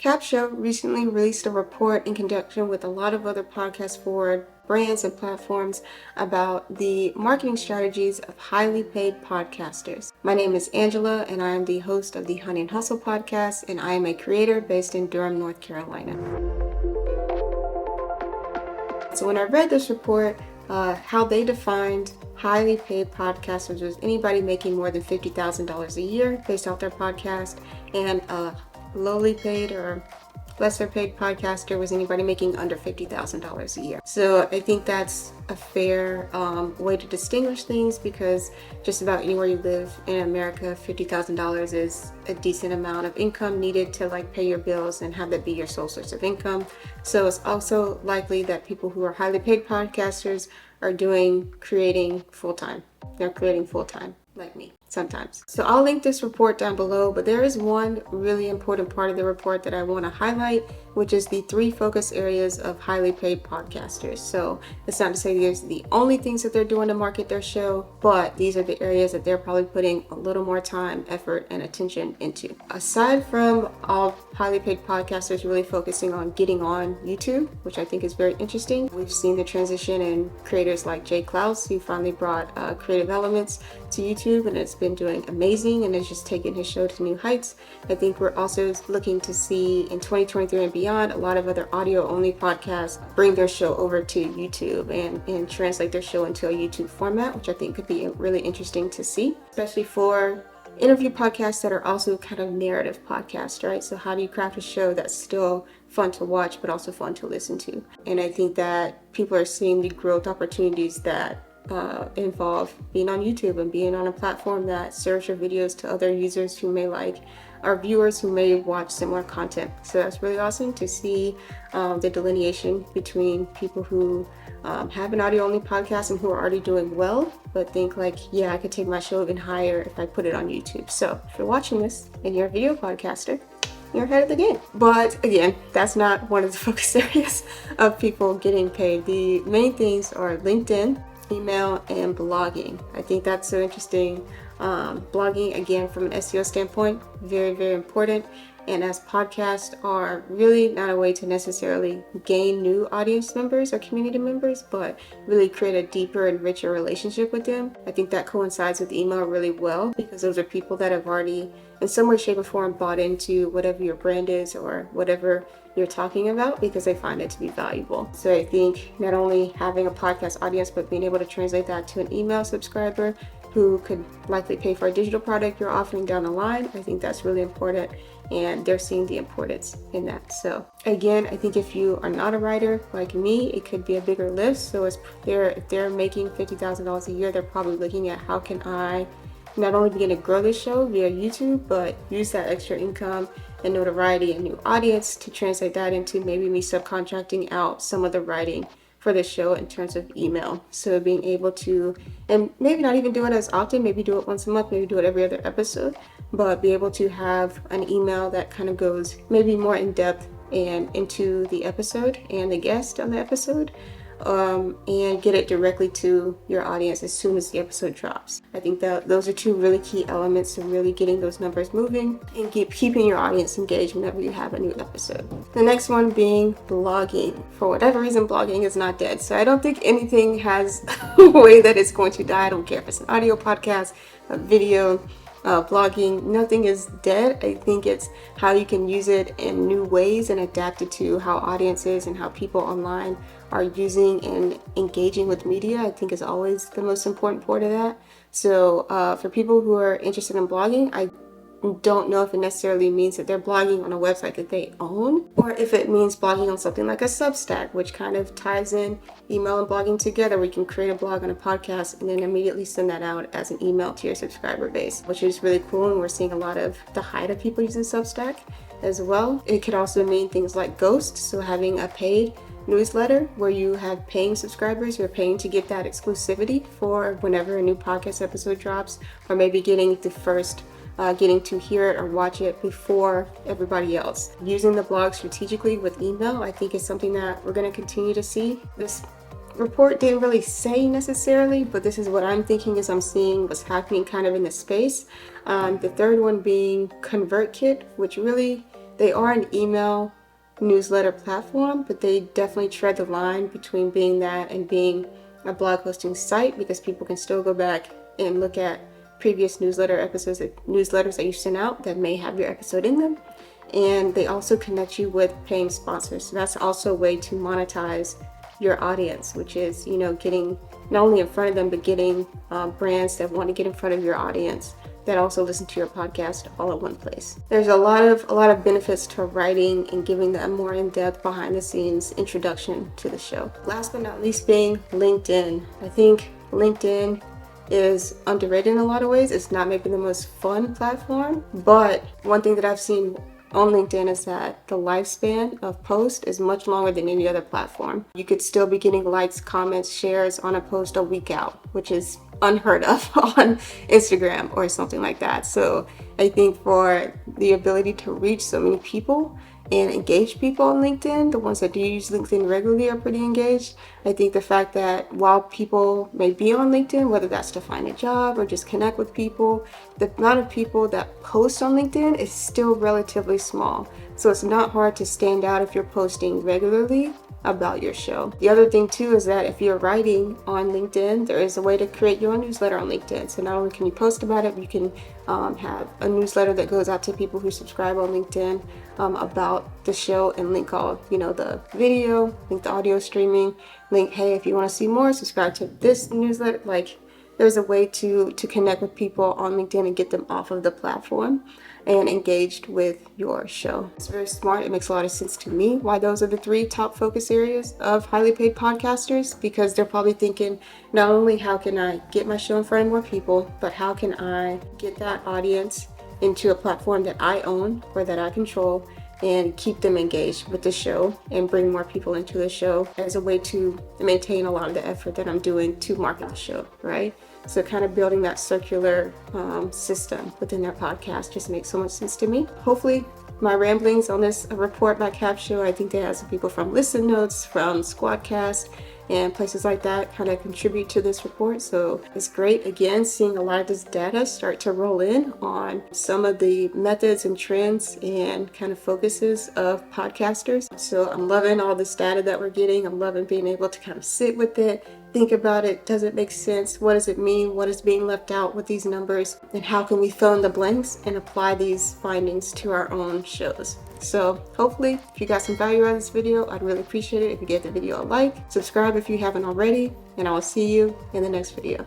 Capsho recently released a report in conjunction with a lot of other podcast forward brands and platforms about the marketing strategies of highly paid podcasters. My name is Angela, and I am the host of the Honey and Hustle podcast, and I am a creator based in Durham, North Carolina. So when I read this report, how they defined highly paid podcasters was anybody making more than $50,000 a year based off their podcast, and lowly paid or lesser paid podcaster was anybody making under $50,000 a year. So I think that's a fair way to distinguish things, because just about anywhere you live in America, $50,000 is a decent amount of income needed to pay your bills and have that be your sole source of income. So it's also likely that people who are highly paid podcasters are creating full-time. They're creating full-time, like me sometimes. So I'll link this report down below, but there is one really important part of the report that I want to highlight, which is the 3 focus areas of highly paid podcasters. So it's not to say these are the only things that they're doing to market their show, but these are the areas that they're probably putting a little more time, effort, and attention into. Aside from all highly paid podcasters really focusing on getting on YouTube, which I think is very interesting, we've seen the transition in creators like Jay Klaus, who finally brought Creative Elements to YouTube, and it's been doing amazing and has just taken his show to new heights. I think we're also looking to see in 2023 and beyond a lot of other audio only podcasts bring their show over to YouTube and translate their show into a YouTube format, which I think could be really interesting to see, especially for interview podcasts that are also kind of narrative podcasts, right? So how do you craft a show that's still fun to watch but also fun to listen to? And I think that people are seeing the growth opportunities that involve being on YouTube and being on a platform that serves your videos to other users who may or viewers who may watch similar content. So that's really awesome to see the delineation between people who have an audio only podcast and who are already doing well, but think I could take my show even higher if I put it on YouTube. So if you're watching this and you're a video podcaster, you're ahead of the game. But again, that's not one of the focus areas of people getting paid. The main things are LinkedIn, email, and blogging. I think that's so interesting. Blogging, again, from an SEO standpoint, very, very important. And as podcasts are really not a way to necessarily gain new audience members or community members, but really create a deeper and richer relationship with them, I think that coincides with email really well, because those are people that have already in some way, shape, or form bought into whatever your brand is or whatever you're talking about, because they find it to be valuable. So I think not only having a podcast audience, but being able to translate that to an email subscriber who could likely pay for a digital product you're offering down the line, I think that's really important, and they're seeing the importance in that. So again, I think if you are not a writer like me, it could be a bigger list. So if they're making $50,000 a year, they're probably looking at how can I not only begin to grow this show via YouTube, but use that extra income and notoriety and new audience to translate that into maybe me subcontracting out some of the writing for the show in terms of email. So being able to, and maybe not even do it as often, maybe do it once a month, maybe do it every other episode, but be able to have an email that kind of goes maybe more in depth and into the episode and the guest on the episode, and get it directly to your audience as soon as the episode drops. I think that those are 2 really key elements to really getting those numbers moving and keeping your audience engaged whenever you have a new episode. The next one being blogging. For whatever reason, blogging is not dead. So I don't think anything has a way that it's going to die. I don't care if it's an audio podcast, a video, blogging, nothing is dead. I think it's how you can use it in new ways and adapt it to how audiences and how people online are using and engaging with media. I think is always the most important part of that. So for people who are interested in blogging, I don't know if it necessarily means that they're blogging on a website that they own, or if it means blogging on something like a Substack, which kind of ties in email and blogging together. We can create a blog on a podcast and then immediately send that out as an email to your subscriber base, which is really cool. And we're seeing a lot of the height of people using Substack as well. It could also mean things like Ghost, so having a paid newsletter where you have paying subscribers. You're paying to get that exclusivity for whenever a new podcast episode drops, or maybe getting to hear it or watch it before everybody else. Using the blog strategically with email, I think is something that we're going to continue to see. This report didn't really say necessarily, but this is what I'm thinking as I'm seeing what's happening kind of in the space. The third one being ConvertKit, which really They are an email newsletter platform, but they definitely tread the line between being that and being a blog hosting site, because people can still go back and look at previous newsletter episodes, newsletters that you sent out that may have your episode in them. And they also connect you with paying sponsors. So that's also a way to monetize your audience, which is, getting not only in front of them, but getting brands that want to get in front of your audience that also listen to your podcast all at one place. There's a lot of benefits to writing and giving that more in-depth, behind-the-scenes introduction to the show. Last but not least being LinkedIn. I think LinkedIn is underrated in a lot of ways. It's not maybe the most fun platform, but one thing that I've seen on LinkedIn is that the lifespan of posts is much longer than any other platform. You could still be getting likes, comments, shares on a post a week out, which is unheard of on Instagram or something like that. So I think for the ability to reach so many people and engage people on LinkedIn, the ones that do use LinkedIn regularly are pretty engaged. I think the fact that while people may be on LinkedIn, whether that's to find a job or just connect with people, the amount of people that post on LinkedIn is still relatively small. So it's not hard to stand out if you're posting regularly about your show. The other thing too is that if you're writing on LinkedIn, there is a way to create your own newsletter on LinkedIn. So not only can you post about it, you can have a newsletter that goes out to people who subscribe on LinkedIn about the show, and link all, the video, link the audio streaming, link, hey, if you want to see more, subscribe to this newsletter. Like, there's a way to connect with people on LinkedIn and get them off of the platform and engaged with your show. It's very smart. It makes a lot of sense to me why those are the 3 top focus areas of highly paid podcasters, because they're probably thinking, not only how can I get my show in front of more people, but how can I get that audience into a platform that I own or that I control and keep them engaged with the show and bring more people into the show as a way to maintain a lot of the effort that I'm doing to market the show, right? So kind of building that circular system within their podcast just makes so much sense to me. Hopefully my ramblings on this report by Capsho, I think they have some people from Listen Notes, from Squadcast, and places like that kind of contribute to this report. So it's great, again, seeing a lot of this data start to roll in on some of the methods and trends and kind of focuses of podcasters. So I'm loving all this data that we're getting. I'm loving being able to kind of sit with it, think about it. Does it make sense? What does it mean? What is being left out with these numbers? And how can we fill in the blanks and apply these findings to our own shows? So hopefully, if you got some value out of this video, I'd really appreciate it if you gave the video a like, subscribe if you haven't already, and I will see you in the next video.